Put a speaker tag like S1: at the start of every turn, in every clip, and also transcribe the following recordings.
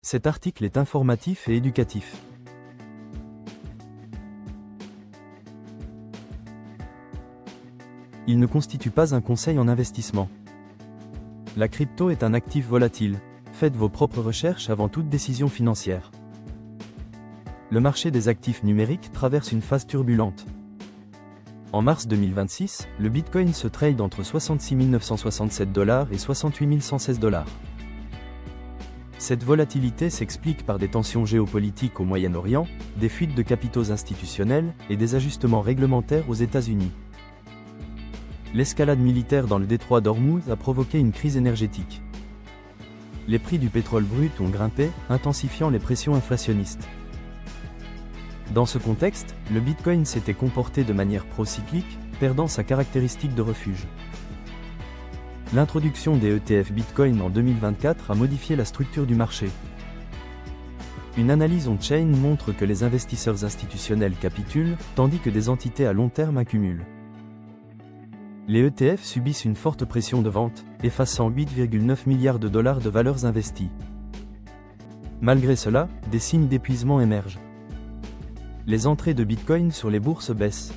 S1: Cet article est informatif et éducatif. Il ne constitue pas un conseil en investissement. La crypto est un actif volatile. Faites vos propres recherches avant toute décision financière. Le marché des actifs numériques traverse une phase turbulente. En mars 2026, le Bitcoin se trade entre 66 967 $ et 68 116 $. Cette volatilité s'explique par des tensions géopolitiques au Moyen-Orient, des fuites de capitaux institutionnels et des ajustements réglementaires aux États-Unis. L'escalade militaire dans le détroit d'Ormuz a provoqué une crise énergétique. Les prix du pétrole brut ont grimpé, intensifiant les pressions inflationnistes. Dans ce contexte, le Bitcoin s'était comporté de manière pro-cyclique, perdant sa caractéristique de refuge. L'introduction des ETF Bitcoin en 2024 a modifié la structure du marché. Une analyse on-chain montre que les investisseurs institutionnels capitulent, tandis que des entités à long terme accumulent. Les ETF subissent une forte pression de vente, effaçant 8,9 milliards de dollars de valeurs investies. Malgré cela, des signes d'épuisement émergent. Les entrées de Bitcoin sur les bourses baissent.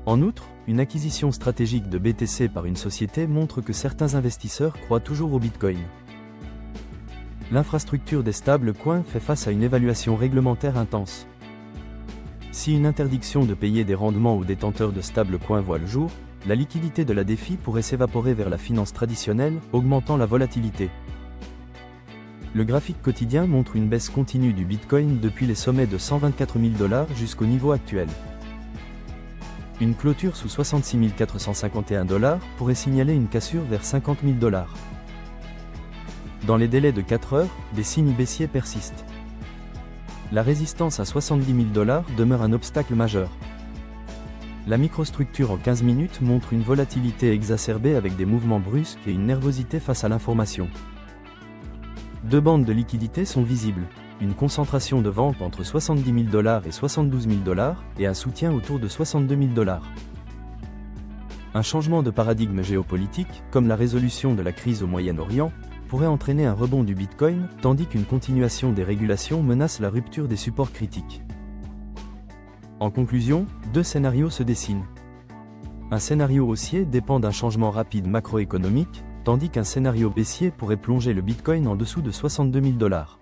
S1: En outre, une acquisition stratégique de BTC par une société montre que certains investisseurs croient toujours au Bitcoin. L'infrastructure des stablecoins fait face à une évaluation réglementaire intense. Si une interdiction de payer des rendements aux détenteurs de stablecoins voit le jour, la liquidité de la DeFi pourrait s'évaporer vers la finance traditionnelle, augmentant la volatilité. Le graphique quotidien montre une baisse continue du Bitcoin depuis les sommets de 124 000 $ jusqu'au niveau actuel. Une clôture sous 66 451 $ pourrait signaler une cassure vers 50 000 $. Dans les délais de 4 heures, des signes baissiers persistent. La résistance à 70 000 $ demeure un obstacle majeur. La microstructure en 15 minutes montre une volatilité exacerbée avec des mouvements brusques et une nervosité face à l'information. Deux bandes de liquidité sont visibles, une concentration de vente entre 70 000 $ et 72 000 $ et un soutien autour de 62 000 $. Un changement de paradigme géopolitique, comme la résolution de la crise au Moyen-Orient, pourrait entraîner un rebond du Bitcoin, tandis qu'une continuation des régulations menace la rupture des supports critiques. En conclusion, deux scénarios se dessinent. Un scénario haussier dépend d'un changement rapide macroéconomique, tandis qu'un scénario baissier pourrait plonger le Bitcoin en dessous de 62 000 $.